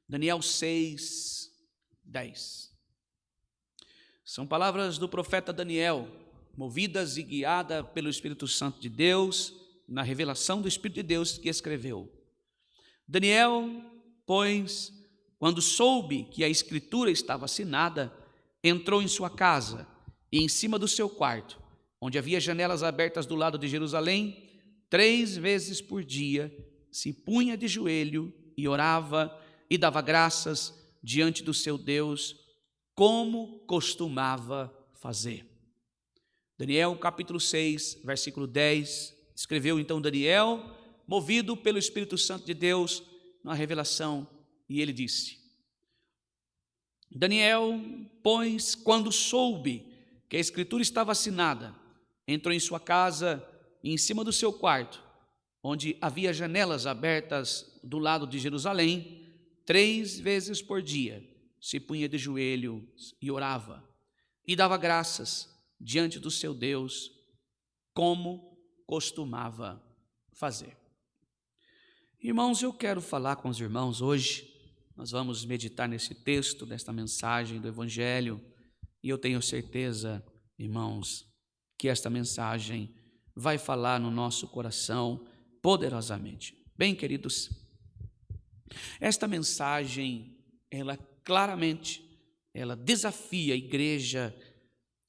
Daniel 6, 10. São palavras do profeta Daniel, movidas e guiadas pelo Espírito Santo de Deus, na revelação do Espírito de Deus que escreveu. Daniel, pois, quando soube que a escritura estava assinada, entrou em sua casa e em cima do seu quarto, onde havia janelas abertas do lado de Jerusalém, 3 vezes por dia se punha de joelho e orava e dava graças diante do seu Deus, como costumava fazer. Daniel capítulo 6, versículo 10, escreveu então Daniel, movido pelo Espírito Santo de Deus, na revelação, e ele disse: Daniel, pois, quando soube que a escritura estava assinada, entrou em sua casa e em cima do seu quarto, onde havia janelas abertas do lado de Jerusalém, 3 vezes por dia se punha de joelhos e orava, e dava graças diante do seu Deus, como costumava fazer. Irmãos, eu quero falar com os irmãos hoje. Nós vamos meditar nesse texto, desta mensagem do Evangelho, e eu tenho certeza, irmãos, que esta mensagem vai falar no nosso coração poderosamente. Bem, queridos, esta mensagem, ela claramente, ela desafia a igreja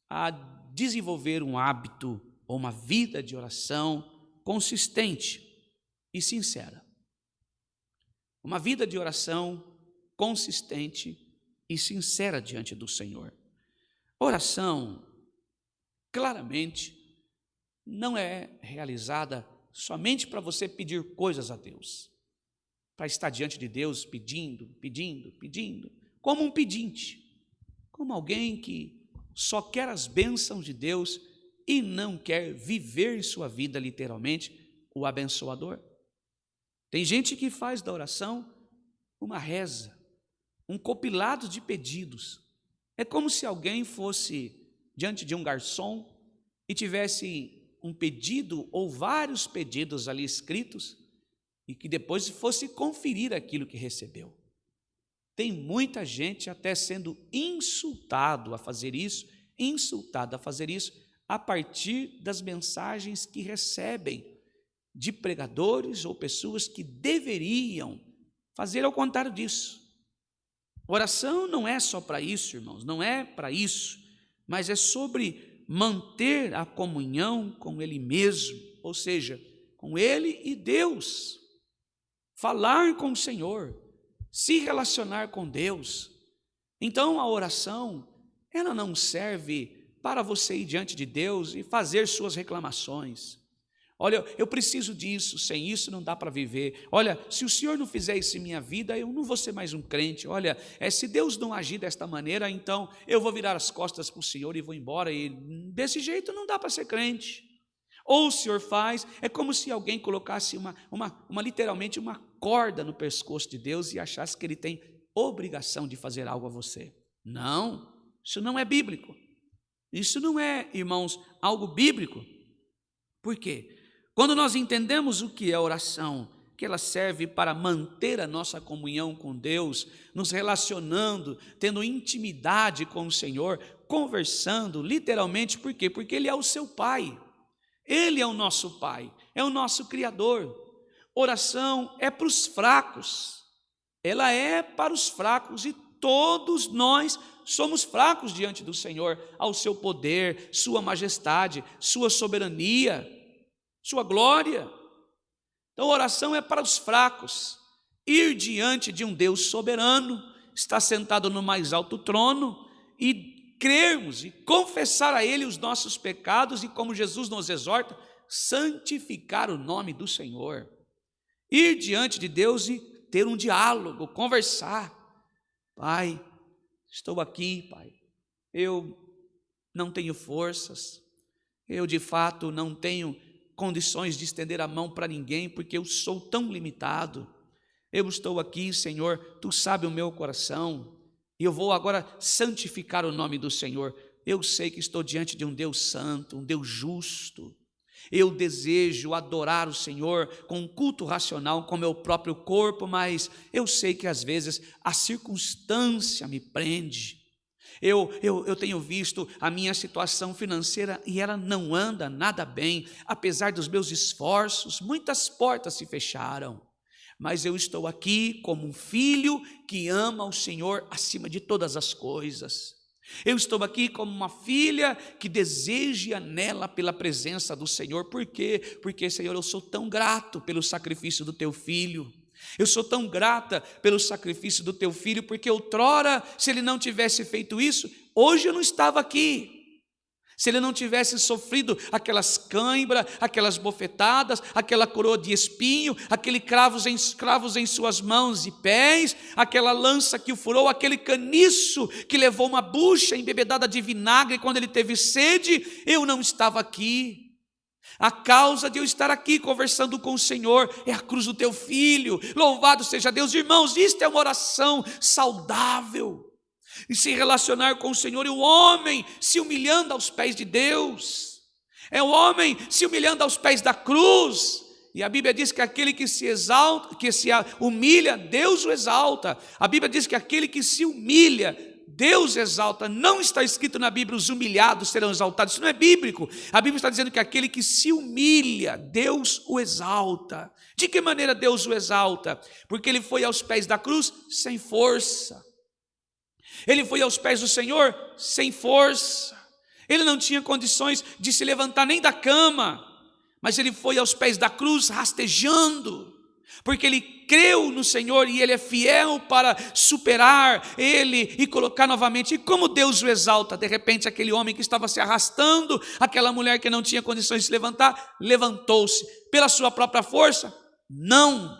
a desenvolver um hábito ou uma vida de oração consistente e sincera. Uma vida de oração consistente e sincera diante do Senhor. Oração, claramente, não é realizada somente para você pedir coisas a Deus, para estar diante de Deus pedindo, como um pedinte, como alguém que só quer as bênçãos de Deus e não quer viver sua vida literalmente, o abençoador. Tem gente que faz da oração uma reza, um compilado de pedidos. É como se alguém fosse diante de um garçom e tivesse um pedido ou vários pedidos ali escritos e que depois fosse conferir aquilo que recebeu. Tem muita gente até sendo insultado a fazer isso a partir das mensagens que recebem de pregadores ou pessoas que deveriam fazer ao contrário disso. Oração não é só para isso, irmãos, não é para isso, mas é sobre manter a comunhão com Ele mesmo, ou seja, com Ele e Deus, falar com o Senhor, se relacionar com Deus. Então a oração, ela não serve para você ir diante de Deus e fazer suas reclamações. Olha, eu preciso disso, sem isso não dá para viver. Olha, se o Senhor não fizer isso em minha vida, eu não vou ser mais um crente. Olha, se Deus não agir desta maneira, então eu vou virar as costas para o Senhor e vou embora. E desse jeito não dá para ser crente. Ou o Senhor faz, é como se alguém colocasse literalmente uma corda no pescoço de Deus e achasse que Ele tem obrigação de fazer algo a você. Não, isso não é bíblico. Isso não é, irmãos, algo bíblico. Por quê? Quando nós entendemos o que é oração, que ela serve para manter a nossa comunhão com Deus, nos relacionando, tendo intimidade com o Senhor, conversando, literalmente, por quê? Porque Ele é o seu Pai, Ele é o nosso Pai, é o nosso Criador. Oração é para os fracos, ela é para os fracos e todos nós somos fracos diante do Senhor, ao seu poder, sua majestade, sua soberania, sua glória. Então, oração é para os fracos, ir diante de um Deus soberano, está sentado no mais alto trono, e crermos e confessar a Ele os nossos pecados, e como Jesus nos exorta, santificar o nome do Senhor, ir diante de Deus e ter um diálogo, conversar. Pai, estou aqui, Pai, eu não tenho forças, eu de fato não tenho condições de estender a mão para ninguém, porque eu sou tão limitado. Eu estou aqui, Senhor, Tu sabes o meu coração, e eu vou agora santificar o nome do Senhor. Eu sei que estou diante de um Deus santo, um Deus justo. Eu desejo adorar o Senhor com um culto racional, com meu próprio corpo, mas eu sei que às vezes a circunstância me prende. Eu tenho visto a minha situação financeira e ela não anda nada bem. Apesar dos meus esforços, muitas portas se fecharam. Mas eu estou aqui como um filho que ama o Senhor acima de todas as coisas. Eu estou aqui como uma filha que deseja nela pela presença do Senhor. Por quê? Porque, Senhor, eu sou tão grato pelo sacrifício do teu filho. Eu sou tão grata pelo sacrifício do teu filho, porque outrora, se ele não tivesse feito isso, hoje eu não estava aqui. Se ele não tivesse sofrido aquelas cãibras, aquelas bofetadas, aquela coroa de espinho, aquele cravos em suas mãos e pés, aquela lança que o furou, aquele caniço que levou uma bucha embebedada de vinagre quando ele teve sede, eu não estava aqui. A causa de eu estar aqui conversando com o Senhor é a cruz do teu filho. Louvado seja Deus. Irmãos, isto é uma oração saudável. E se relacionar com o Senhor, e o homem se humilhando aos pés de Deus, é o homem se humilhando aos pés da cruz. E a Bíblia diz que aquele que se exalta, que se humilha, Deus o exalta. A Bíblia diz que aquele que se humilha, Deus exalta. Não está escrito na Bíblia: os humilhados serão exaltados. Isso não é bíblico. A Bíblia está dizendo que aquele que se humilha, Deus o exalta. De que maneira Deus o exalta? Porque ele foi aos pés da cruz sem força. Ele foi aos pés do Senhor sem força. Ele não tinha condições de se levantar nem da cama, mas ele foi aos pés da cruz rastejando, porque ele creu no Senhor e ele é fiel para superar ele e colocar novamente. E como Deus o exalta? De repente aquele homem que estava se arrastando, aquela mulher que não tinha condições de se levantar, levantou-se pela sua própria força? Não.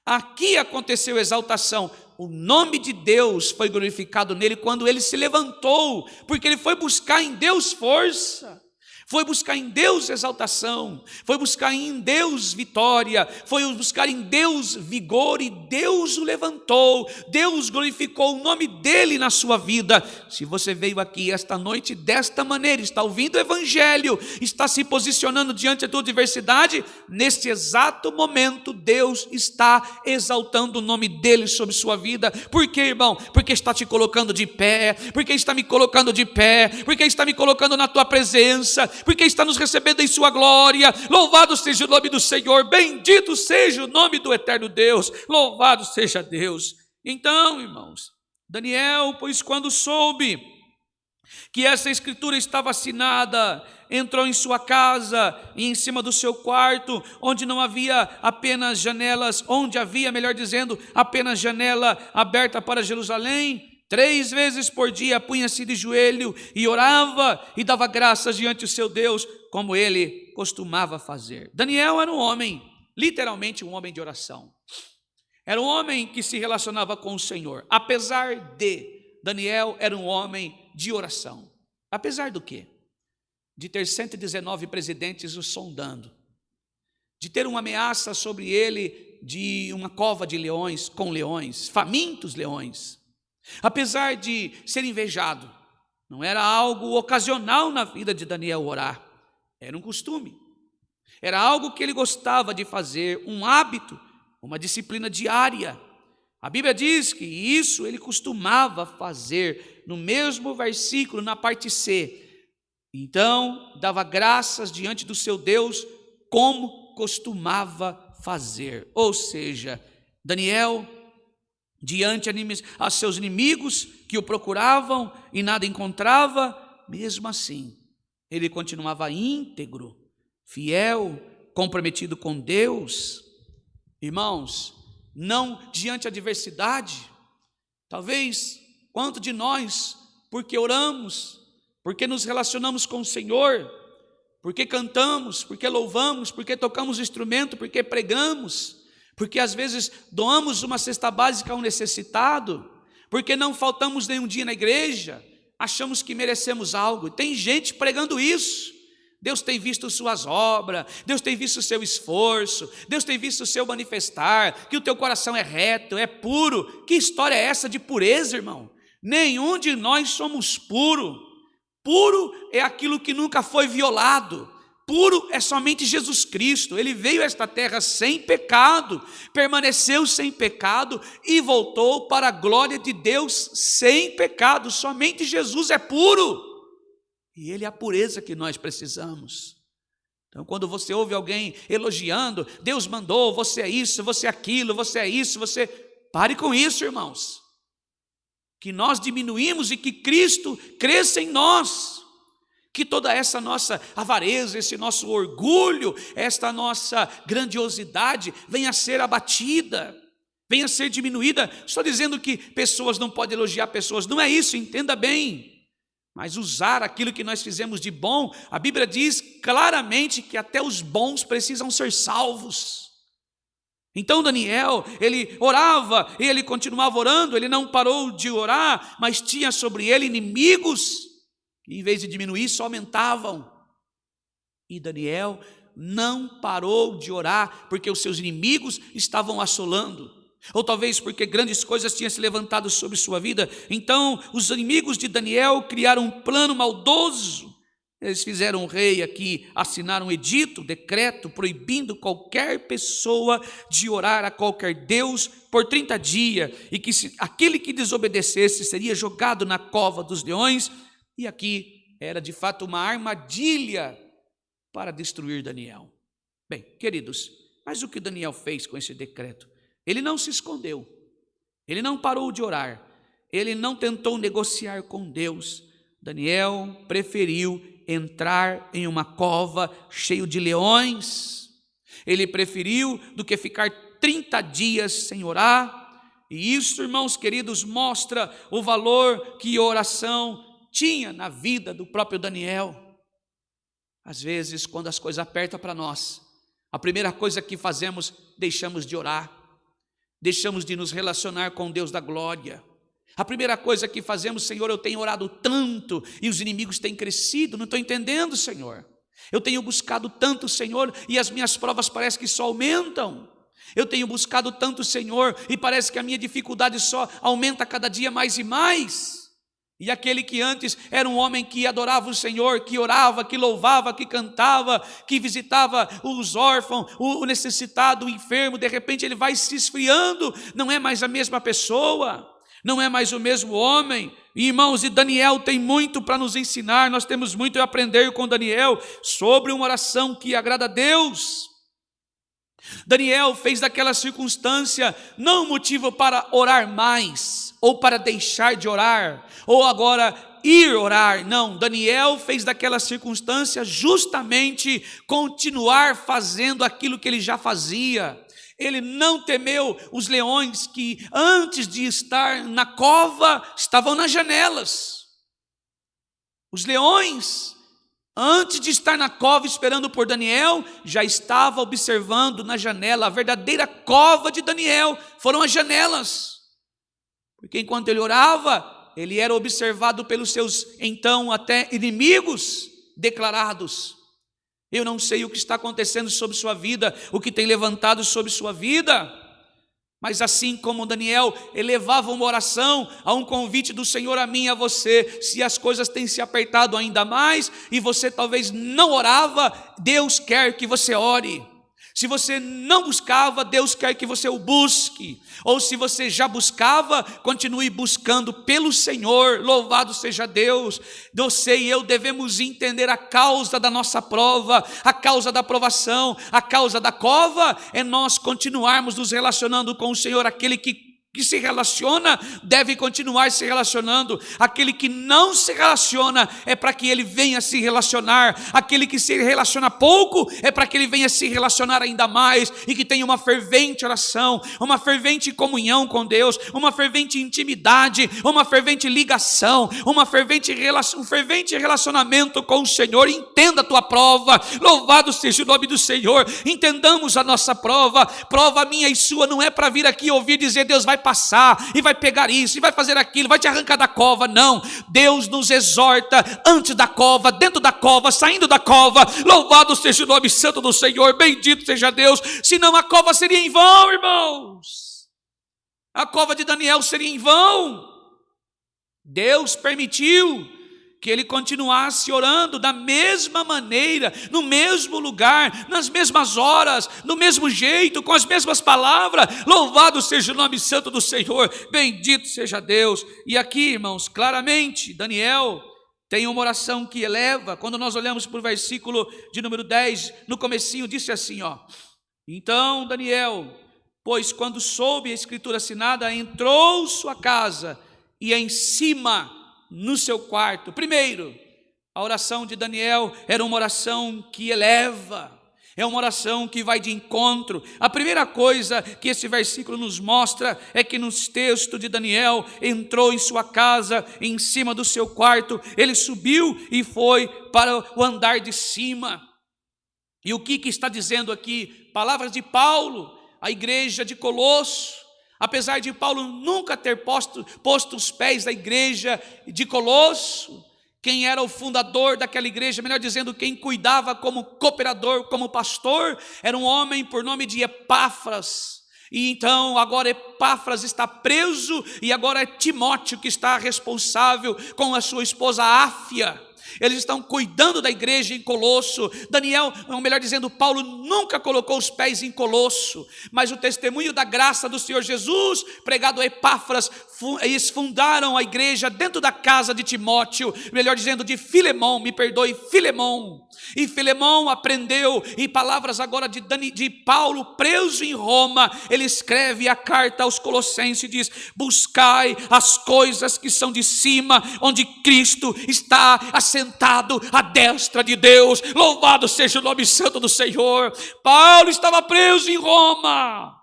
Aqui aconteceu exaltação. O nome de Deus foi glorificado nele quando ele se levantou, porque ele foi buscar em Deus força, foi buscar em Deus exaltação, foi buscar em Deus vitória, foi buscar em Deus vigor, e Deus o levantou. Deus glorificou o nome dele na sua vida. Se você veio aqui esta noite desta maneira, está ouvindo o Evangelho, está se posicionando diante da tua adversidade, neste exato momento Deus está exaltando o nome dele sobre sua vida. Por quê, irmão? Porque está te colocando de pé, porque está me colocando de pé, porque está me colocando na tua presença, porque está nos recebendo em sua glória. Louvado seja o nome do Senhor, bendito seja o nome do eterno Deus, louvado seja Deus. Então, irmãos, Daniel, pois quando soube que essa escritura estava assinada, entrou em sua casa e em cima do seu quarto, onde não havia apenas janelas, onde havia, melhor dizendo, apenas janela aberta para Jerusalém, 3 vezes por dia punha-se de joelho e orava e dava graças diante do seu Deus, como ele costumava fazer. Daniel era um homem, literalmente um homem de oração. Era um homem que se relacionava com o Senhor. Apesar de Daniel era um homem de oração. Apesar do quê? De ter 119 presidentes o sondando, de ter uma ameaça sobre ele de uma cova de leões, com leões, famintos leões. Apesar de ser invejado, não era algo ocasional na vida de Daniel orar, era um costume, era algo que ele gostava de fazer, um hábito, uma disciplina diária. A Bíblia diz que isso ele costumava fazer, no mesmo versículo, na parte C. Então, dava graças diante do seu Deus, como costumava fazer. Ou seja, Daniel, diante a seus inimigos que o procuravam e nada encontrava, mesmo assim, ele continuava íntegro, fiel, comprometido com Deus. Irmãos, não diante da adversidade. Talvez, quanto de nós, porque oramos, porque nos relacionamos com o Senhor, porque cantamos, porque louvamos, porque tocamos instrumento, porque pregamos, porque às vezes doamos uma cesta básica a um necessitado, porque não faltamos nenhum dia na igreja, achamos que merecemos algo. Tem gente pregando isso. Deus tem visto suas obras, Deus tem visto o seu esforço, Deus tem visto o seu manifestar, que o teu coração é reto, é puro. Que história é essa de pureza, irmão? Nenhum de nós somos puro. Puro é aquilo que nunca foi violado. Puro é somente Jesus Cristo. Ele veio a esta terra sem pecado, permaneceu sem pecado e voltou para a glória de Deus sem pecado. Somente Jesus é puro. E Ele é a pureza que nós precisamos. Então, quando você ouve alguém elogiando, Deus mandou, você é isso, você é aquilo, você é isso, você... Pare com isso, irmãos. Que nós diminuímos e que Cristo cresça em nós. Que toda essa nossa avareza, esse nosso orgulho, esta nossa grandiosidade venha a ser abatida, venha a ser diminuída. Estou dizendo que pessoas não podem elogiar pessoas, não é isso, entenda bem. Mas usar aquilo que nós fizemos de bom, a Bíblia diz claramente que até os bons precisam ser salvos. Então Daniel, ele orava, ele continuava orando, ele não parou de orar, mas tinha sobre ele inimigos, que em vez de diminuir, só aumentavam. E Daniel não parou de orar, porque os seus inimigos estavam assolando. Ou talvez porque grandes coisas tinham se levantado sobre sua vida. Então os inimigos de Daniel criaram um plano maldoso. Eles fizeram um rei aqui assinar um edito, decreto, proibindo qualquer pessoa de orar a qualquer Deus por 30 dias, e que aquele que desobedecesse seria jogado na cova dos leões. E aqui era de fato uma armadilha para destruir Daniel. Bem, queridos, mas o que Daniel fez com esse decreto? Ele não se escondeu, ele não parou de orar, ele não tentou negociar com Deus. Daniel preferiu entrar em uma cova cheio de leões. Ele preferiu do que ficar 30 dias sem orar. E isso, irmãos queridos, mostra o valor que a oração tinha na vida do próprio Daniel. Às vezes, quando as coisas apertam para nós, a primeira coisa que fazemos, deixamos de orar, deixamos de nos relacionar com Deus da glória. A primeira coisa que fazemos, Senhor, eu tenho orado tanto e os inimigos têm crescido, não estou entendendo, Senhor. Eu tenho buscado tanto, Senhor, e as minhas provas parecem que só aumentam. Eu tenho buscado tanto, Senhor, e parece que a minha dificuldade só aumenta cada dia mais e mais. E aquele que antes era um homem que adorava o Senhor, que orava, que louvava, que cantava, que visitava os órfãos, o necessitado, o enfermo, de repente ele vai se esfriando, não é mais a mesma pessoa. Não é mais o mesmo homem. E, irmãos, e Daniel tem muito para nos ensinar. Nós temos muito a aprender com Daniel sobre uma oração que agrada a Deus. Daniel fez daquela circunstância não motivo para orar mais, ou para deixar de orar, ou agora ir orar. Não, Daniel fez daquela circunstância justamente continuar fazendo aquilo que ele já fazia. Ele não temeu os leões que antes de estar na cova estavam nas janelas. Os leões, antes de estar na cova esperando por Daniel, já estava observando na janela. A verdadeira cova de Daniel foram as janelas, porque enquanto ele orava, ele era observado pelos seus então até inimigos declarados. Eu não sei o que está acontecendo sobre sua vida, o que tem levantado sobre sua vida, mas assim como Daniel elevava uma oração a um convite do Senhor a mim e a você, se as coisas têm se apertado ainda mais e você talvez não orava, Deus quer que você ore. Se você não buscava, Deus quer que você o busque. Ou se você já buscava, continue buscando pelo Senhor. Louvado seja Deus. Você e eu devemos entender a causa da nossa prova, a causa da provação, a causa da cova é nós continuarmos nos relacionando com o Senhor. Aquele que se relaciona deve continuar se relacionando. Aquele que não se relaciona é para que ele venha se relacionar. Aquele que se relaciona pouco é para que ele venha se relacionar ainda mais, e que tenha uma fervente oração, uma fervente comunhão com Deus, uma fervente intimidade, uma fervente ligação, um fervente relacionamento com o Senhor. Entenda a tua prova. Louvado seja o nome do Senhor. Entendamos a nossa prova. Prova minha e sua não é para vir aqui ouvir dizer Deus vai passar e vai pegar isso e vai fazer aquilo, vai te arrancar da cova. Não, Deus nos exorta antes da cova, dentro da cova, saindo da cova. Louvado seja o nome santo do Senhor, bendito seja Deus. Senão a cova seria em vão, irmãos. A cova de Daniel seria em vão. Deus permitiu que ele continuasse orando da mesma maneira, no mesmo lugar, nas mesmas horas, do mesmo jeito, com as mesmas palavras. Louvado seja o nome santo do Senhor, bendito seja Deus. E aqui, irmãos, claramente, Daniel tem uma oração que eleva. Quando nós olhamos para o versículo de número 10, no comecinho, disse assim, ó: então Daniel, pois quando soube a escritura assinada, entrou sua casa e em cima no seu quarto. Primeiro, a oração de Daniel era uma oração que eleva, é uma oração que vai de encontro. A primeira coisa que esse versículo nos mostra é que no texto de Daniel, entrou em sua casa, em cima do seu quarto, ele subiu e foi para o andar de cima. E o que está dizendo aqui? Palavras de Paulo, a igreja de Colosso. Apesar de Paulo nunca ter posto os pés da igreja de Colosso, quem era o fundador daquela igreja, melhor dizendo, quem cuidava como cooperador, como pastor, era um homem por nome de Epáfras. E então agora Epáfras está preso e agora é Timóteo que está responsável com a sua esposa Áfia. Eles estão cuidando da igreja em Colosso. Daniel, ou melhor dizendo, Paulo nunca colocou os pés em Colosso, mas o testemunho da graça do Senhor Jesus, pregado a Epáfras, eles fundaram a igreja dentro da casa de Timóteo, melhor dizendo, de Filemão, me perdoe, Filemão. E Filemão aprendeu, e palavras agora de Paulo, preso em Roma, ele escreve a carta aos Colossenses e diz: buscai as coisas que são de cima, onde Cristo está assentado à destra de Deus. Louvado seja o nome santo do Senhor. Paulo estava preso em Roma.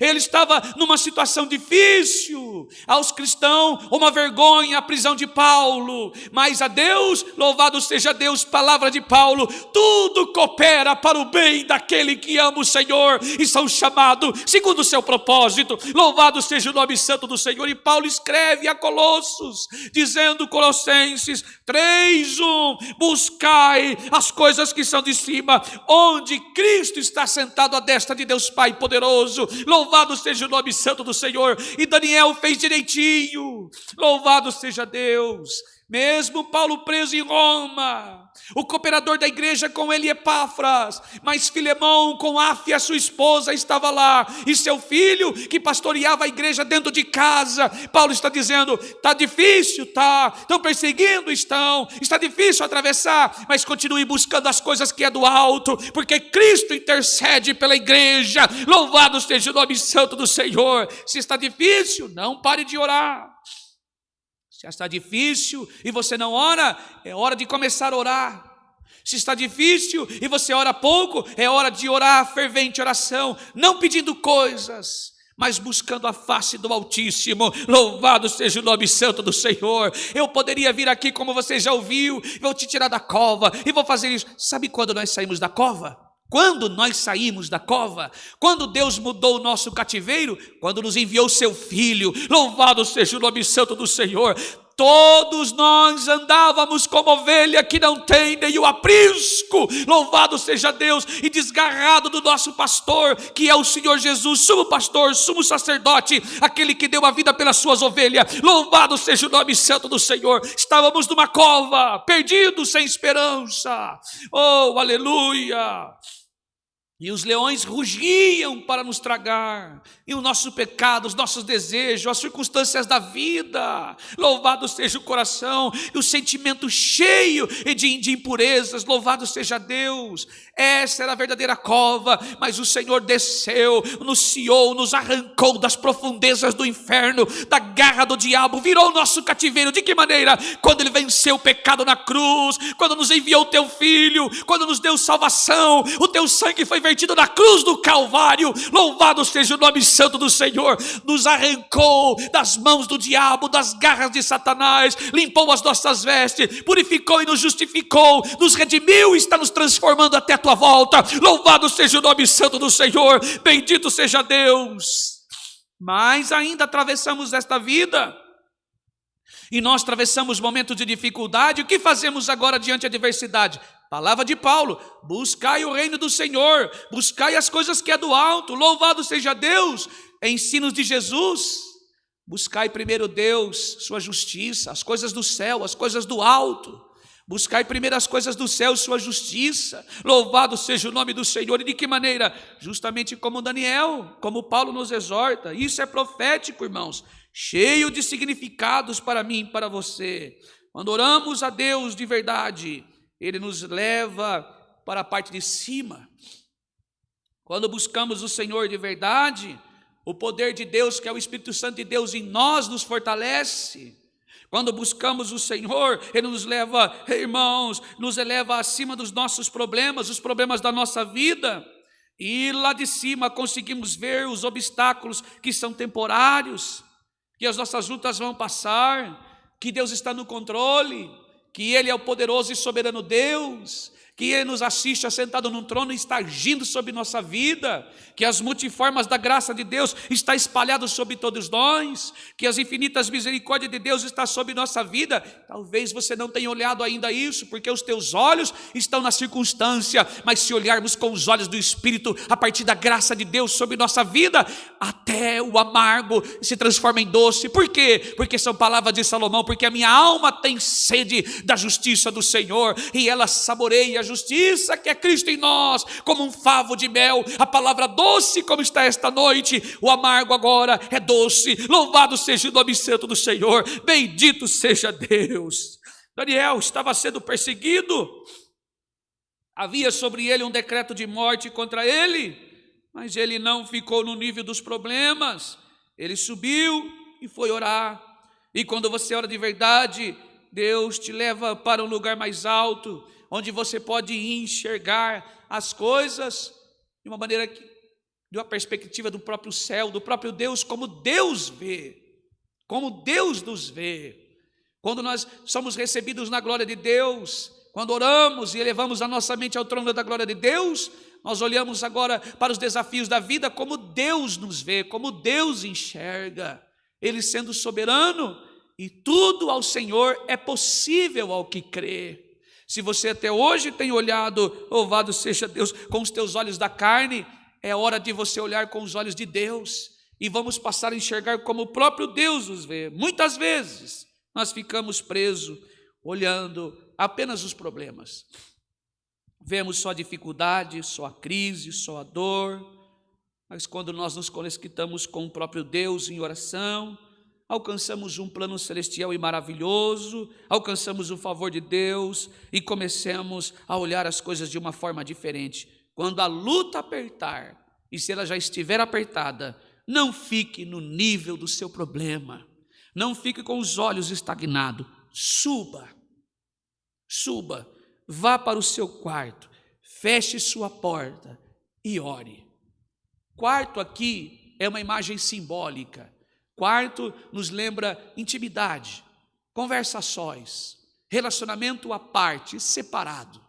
Ele estava numa situação difícil, aos cristãos uma vergonha a prisão de Paulo, mas a Deus, louvado seja Deus, palavra de Paulo, tudo coopera para o bem daquele que ama o Senhor e são chamados segundo o seu propósito. Louvado seja o nome santo do Senhor. E Paulo escreve a Colossos, dizendo, Colossenses 3:1, buscai as coisas que são de cima, onde Cristo está sentado à destra de Deus Pai poderoso. Louvado seja o nome santo do Senhor. E Daniel fez direitinho. Louvado seja Deus. Mesmo Paulo preso em Roma, o cooperador da igreja com ele Epáfras, mas Filemão com Áfia, sua esposa, estava lá, e seu filho que pastoreava a igreja dentro de casa. Paulo está dizendo: está difícil, estão perseguindo, está difícil atravessar, mas continue buscando as coisas que é do alto, porque Cristo intercede pela igreja. Louvado seja o nome santo do Senhor. Se está difícil, não pare de orar. Se está difícil e você não ora, é hora de começar a orar. Se está difícil e você ora pouco, é hora de orar fervente oração, não pedindo coisas, mas buscando a face do Altíssimo. Louvado seja o nome santo do Senhor. Eu poderia vir aqui, como você já ouviu, vou te tirar da cova e vou fazer isso. Sabe quando nós saímos da cova? Quando nós saímos da cova, quando Deus mudou o nosso cativeiro, quando nos enviou seu Filho. Louvado seja o nome santo do Senhor. Todos nós andávamos como ovelha que não tem nenhum aprisco. Louvado seja Deus. E desgarrado do nosso pastor, que é o Senhor Jesus, sumo pastor, sumo sacerdote, aquele que deu a vida pelas suas ovelhas. Louvado seja o nome santo do Senhor. Estávamos numa cova, perdidos, sem esperança. Oh, aleluia. E os leões rugiam para nos tragar, e o nosso pecado, os nossos desejos, as circunstâncias da vida. Louvado seja o coração, e o sentimento cheio de impurezas. Louvado seja Deus. Essa era a verdadeira cova, mas o Senhor desceu, nos ciou, nos arrancou das profundezas do inferno, da garra do diabo, virou o nosso cativeiro. De que maneira? Quando Ele venceu o pecado na cruz, quando nos enviou o Teu Filho, quando nos deu salvação, o Teu sangue foi vertido na cruz do Calvário. Louvado seja o nome santo do Senhor. Nos arrancou das mãos do diabo, das garras de Satanás, limpou as nossas vestes, purificou e nos justificou, nos redimiu e está nos transformando até a tua volta. Louvado seja o nome santo do Senhor, bendito seja Deus. Mas ainda atravessamos esta vida, e nós atravessamos momentos de dificuldade. O que fazemos agora diante da adversidade? Palavra de Paulo: buscai o reino do Senhor, buscai as coisas que é do alto. Louvado seja Deus. Ensinos de Jesus, Buscai primeiro Deus, sua justiça, as coisas do céu, as coisas do alto. Buscai primeiro as coisas do céu, sua justiça. Louvado seja o nome do Senhor. E de que maneira? Justamente como Daniel, como Paulo nos exorta. Isso é profético, irmãos, cheio de significados para mim e para você. Quando oramos a Deus de verdade, Ele nos leva para a parte de cima. Quando buscamos o Senhor de verdade, o poder de Deus, que é o Espírito Santo de Deus em nós, nos fortalece. Quando buscamos o Senhor, Ele nos leva, irmãos, nos eleva acima dos nossos problemas, os problemas da nossa vida. E lá de cima conseguimos ver os obstáculos que são temporários, que as nossas lutas vão passar, que Deus está no controle, que Ele é o poderoso e soberano Deus, que Ele nos assiste assentado num trono e está agindo sobre nossa vida, que as multiformas da graça de Deus está espalhado sobre todos nós, que as infinitas misericórdias de Deus está sobre nossa vida. Talvez você não tenha olhado ainda isso, porque os teus olhos estão na circunstância, mas se olharmos com os olhos do Espírito, a partir da graça de Deus sobre nossa vida, até o amargo se transforma em doce. Por quê? Porque são palavras de Salomão, porque a minha alma tem sede da justiça do Senhor, e ela saboreia a justiça que é Cristo em nós, como um favo de mel. A palavra doce como está esta noite, o amargo agora é doce. Louvado seja o nome santo do Senhor, bendito seja Deus. Daniel estava sendo perseguido, havia sobre ele um decreto de morte contra ele, mas ele não ficou no nível dos problemas, ele subiu e foi orar. E quando você ora de verdade, Deus te leva para um lugar mais alto, onde você pode enxergar as coisas de uma maneira que, de uma perspectiva do próprio céu, do próprio Deus, como Deus vê, como Deus nos vê. Quando nós somos recebidos na glória de Deus, quando oramos e elevamos a nossa mente ao trono da glória de Deus, nós olhamos agora para os desafios da vida como Deus nos vê, como Deus enxerga, Ele sendo soberano, e tudo ao Senhor é possível ao que crê. Se você até hoje tem olhado, louvado seja Deus, com os teus olhos da carne, é hora de você olhar com os olhos de Deus, e vamos passar a enxergar como o próprio Deus nos vê. Muitas vezes nós ficamos presos, olhando apenas os problemas, vemos só a dificuldade, só a crise, só a dor, mas quando nós nos conectamos com o próprio Deus em oração, alcançamos um plano celestial e maravilhoso, alcançamos o favor de Deus e comecemos a olhar as coisas de uma forma diferente. Quando a luta apertar, e se ela já estiver apertada, não fique no nível do seu problema, não fique com os olhos estagnados, suba, vá para o seu quarto, feche sua porta e ore. Quarto aqui é uma imagem simbólica. Quarto nos lembra intimidade, conversa a sós, relacionamento à parte, separado.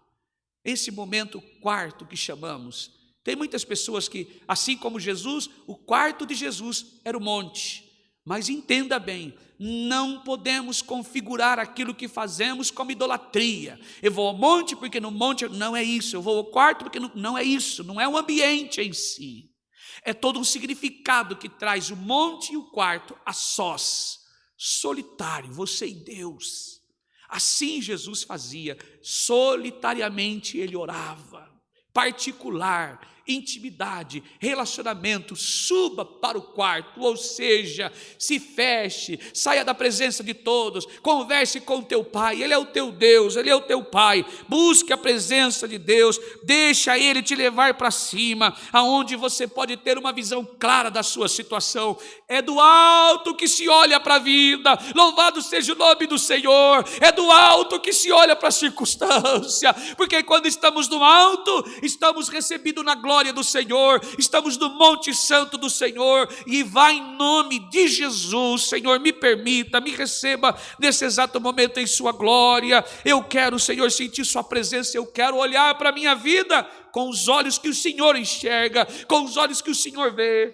Esse momento quarto que chamamos. Tem muitas pessoas que, assim como Jesus, o quarto de Jesus era o monte. Mas entenda bem, não podemos configurar aquilo que fazemos como idolatria. Eu vou ao monte porque no monte não é isso, eu vou ao quarto porque não é isso, não é o ambiente em si. É todo um significado que traz o monte e o quarto a sós, solitário, você e Deus. Assim Jesus fazia, solitariamente ele orava, particular, intimidade, relacionamento. Suba para o quarto, ou seja, se feche, saia da presença de todos, converse com o teu pai, ele é o teu Deus, ele é o teu pai, busque a presença de Deus, deixa ele te levar para cima, aonde você pode ter uma visão clara da sua situação. É do alto que se olha para a vida, louvado seja o nome do Senhor, é do alto que se olha para a circunstância, porque quando estamos no alto, estamos recebidos na glória do Senhor, estamos no Monte Santo do Senhor, e vai em nome de Jesus. Senhor, me permita, me receba nesse exato momento em sua glória. Eu quero, Senhor, sentir sua presença, eu quero olhar para a minha vida com os olhos que o Senhor enxerga, com os olhos que o Senhor vê.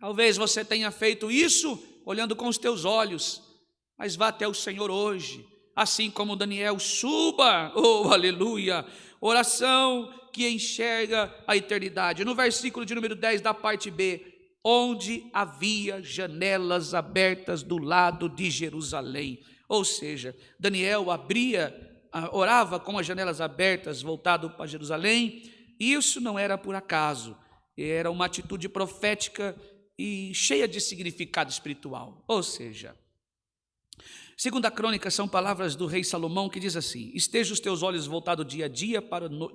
Talvez você tenha feito isso olhando com os teus olhos, mas vá até o Senhor hoje, assim como Daniel, suba, oh aleluia, oração que enxerga a eternidade. No versículo de número 10 da parte B, onde havia janelas abertas do lado de Jerusalém. Ou seja, Daniel orava com as janelas abertas, voltado para Jerusalém. Isso não era por acaso, era uma atitude profética e cheia de significado espiritual. Ou seja, Segunda Crônica são palavras do rei Salomão, que diz assim: esteja os teus olhos voltados dia a dia,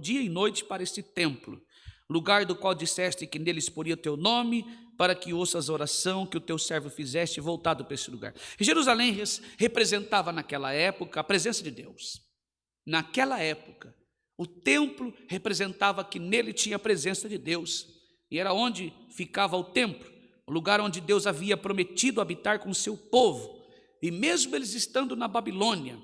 dia e noite para este templo, lugar do qual disseste que nele exporia o teu nome, para que ouças a oração que o teu servo fizeste, voltado para esse lugar. Jerusalém representava naquela época a presença de Deus. Naquela época, o templo representava que nele tinha a presença de Deus, e era onde ficava o templo, o lugar onde Deus havia prometido habitar com o seu povo. E mesmo eles estando na Babilônia,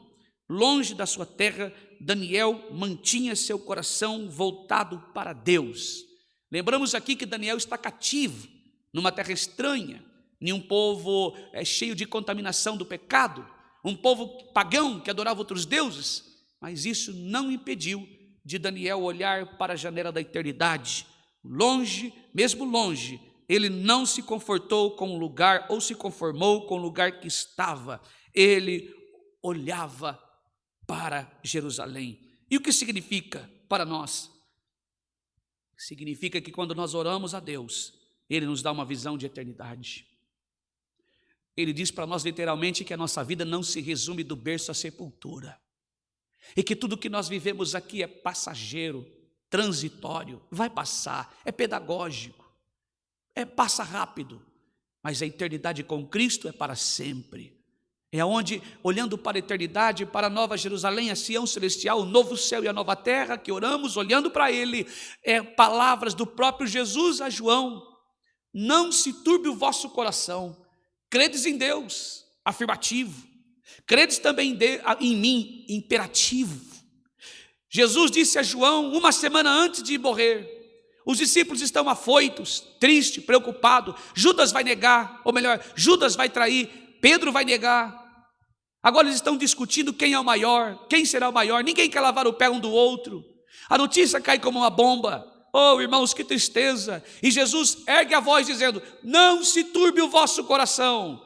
longe da sua terra, Daniel mantinha seu coração voltado para Deus. Lembramos aqui que Daniel está cativo, numa terra estranha, em um povo cheio de contaminação do pecado, um povo pagão que adorava outros deuses, mas isso não impediu de Daniel olhar para a janela da eternidade. Longe, mesmo longe, ele não se confortou com o lugar, ou se conformou com o lugar que estava. Ele olhava para Jerusalém. E o que significa para nós? Significa que quando nós oramos a Deus, Ele nos dá uma visão de eternidade. Ele diz para nós literalmente que a nossa vida não se resume do berço à sepultura. E que tudo que nós vivemos aqui é passageiro, transitório, vai passar, é pedagógico. Passa rápido, mas a eternidade com Cristo é para sempre. É onde, olhando para a eternidade, para a nova Jerusalém, a Sião celestial, o novo céu e a nova terra, que oramos olhando para Ele, palavras do próprio Jesus a João: não se turbe o vosso coração, credes em Deus, afirmativo, credes também em mim, imperativo. Jesus disse a João uma semana antes de morrer: os discípulos estão afoitos, tristes, preocupados. Judas vai negar, ou melhor, Judas vai trair, Pedro vai negar. Agora eles estão discutindo quem é o maior, quem será o maior. Ninguém quer lavar o pé um do outro. A notícia cai como uma bomba. Oh, irmãos, que tristeza. E Jesus ergue a voz dizendo: não se turbe o vosso coração.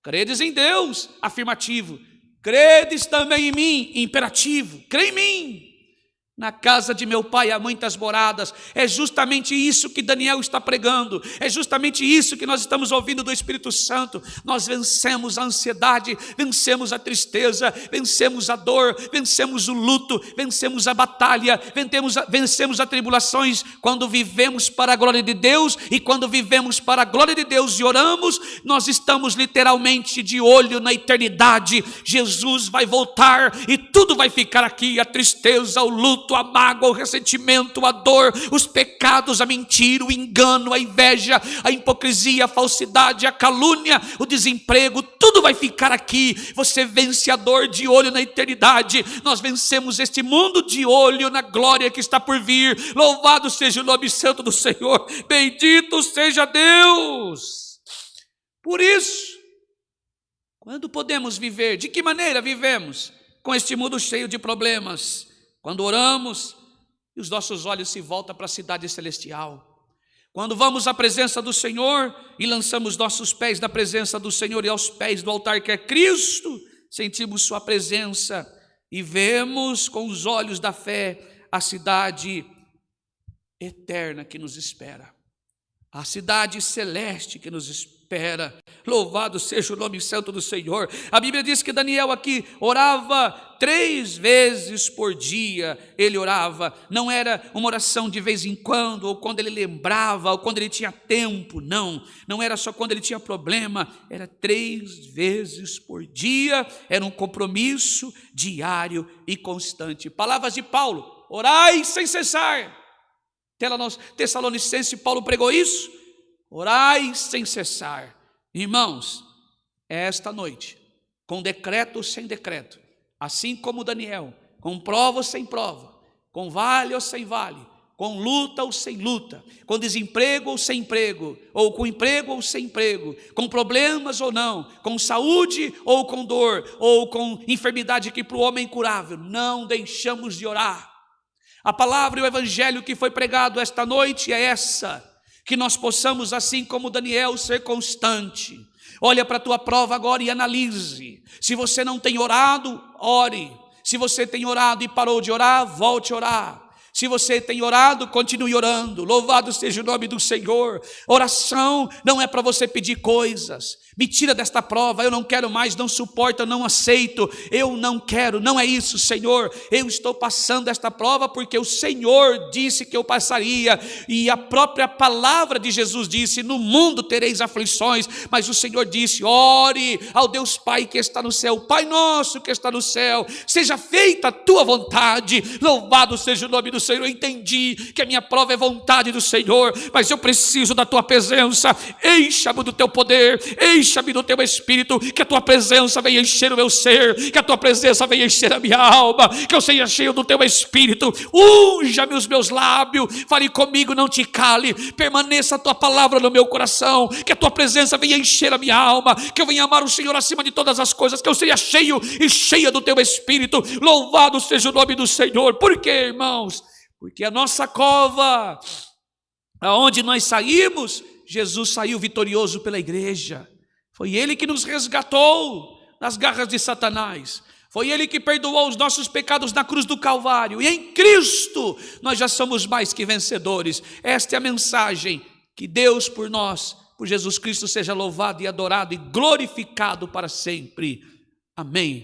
Credes em Deus, afirmativo. Credes também em mim, imperativo. Crê em mim. Na casa de meu pai há muitas moradas. É justamente isso que Daniel está pregando. É justamente isso que nós estamos ouvindo do Espírito Santo. Nós vencemos a ansiedade, vencemos a tristeza, vencemos a dor, vencemos o luto, vencemos a batalha, vencemos as tribulações quando vivemos para a glória de Deus. E quando vivemos para a glória de Deus e oramos, nós estamos literalmente de olho na eternidade. Jesus vai voltar e tudo vai ficar aqui: a tristeza, o luto, a mágoa, o ressentimento, a dor, os pecados, a mentira, o engano, a inveja, a hipocrisia, a falsidade, a calúnia, o desemprego, tudo vai ficar aqui. Você vence a dor de olho na eternidade. Nós vencemos este mundo de olho na glória que está por vir. Louvado seja o nome santo do Senhor, bendito seja Deus. Por isso, quando podemos viver, de que maneira vivemos? Com este mundo cheio de problemas. Quando oramos e os nossos olhos se voltam para a cidade celestial. Quando vamos à presença do Senhor e lançamos nossos pés na presença do Senhor e aos pés do altar que é Cristo, sentimos sua presença e vemos com os olhos da fé a cidade eterna que nos espera. A cidade celeste que nos espera. Louvado seja o nome santo do Senhor. A Bíblia diz que Daniel aqui orava 3 vezes por dia. Ele orava, não era uma oração de vez em quando, ou quando ele lembrava, ou quando ele tinha tempo. Não era só quando ele tinha problema. Era 3 vezes por dia. Era um compromisso diário e constante. Palavras de Paulo: orai sem cessar. Tessalonicenses, Paulo pregou isso. Orai sem cessar. Irmãos, esta noite, com decreto ou sem decreto, assim como Daniel, com prova ou sem prova, com vale ou sem vale, com luta ou sem luta, com desemprego ou sem emprego, ou com emprego ou sem emprego, com problemas ou não, com saúde ou com dor, ou com enfermidade que para o homem é incurável, não deixamos de orar. A palavra e o evangelho que foi pregado esta noite é essa: Que nós possamos, assim como Daniel, ser constante. Olha para a tua prova agora e analise. Se você não tem orado, ore. Se você tem orado e parou de orar, volte a orar. Se você tem orado, continue orando. Louvado seja o nome do Senhor. Oração não é para você pedir coisas. Me tira desta prova, eu não quero mais, não suporto, eu não aceito, eu não quero, não é isso, Senhor. Eu estou passando esta prova porque o Senhor disse que eu passaria, e a própria palavra de Jesus disse: no mundo tereis aflições, mas o Senhor disse: ore ao Deus Pai que está no céu, Pai nosso que está no céu, seja feita a tua vontade. Louvado seja o nome do Senhor. Eu entendi que a minha prova é vontade do Senhor, mas eu preciso da tua presença. Encha-me do teu poder, encha-me do teu Espírito, que a tua presença venha encher o meu ser, que a tua presença venha encher a minha alma, que eu seja cheio do teu Espírito. Unja-me os meus lábios, fale comigo, não te cale, permaneça a tua palavra no meu coração, que a tua presença venha encher a minha alma, que eu venha amar o Senhor acima de todas as coisas, que eu seja cheio e cheia do teu Espírito. Louvado seja o nome do Senhor. Por quê, irmãos? Porque a nossa cova, aonde nós saímos, Jesus saiu vitorioso pela igreja. Foi Ele que nos resgatou das garras de Satanás. Foi Ele que perdoou os nossos pecados na cruz do Calvário. E em Cristo nós já somos mais que vencedores. Esta é a mensagem. Que Deus por nós, por Jesus Cristo, seja louvado e adorado e glorificado para sempre. Amém.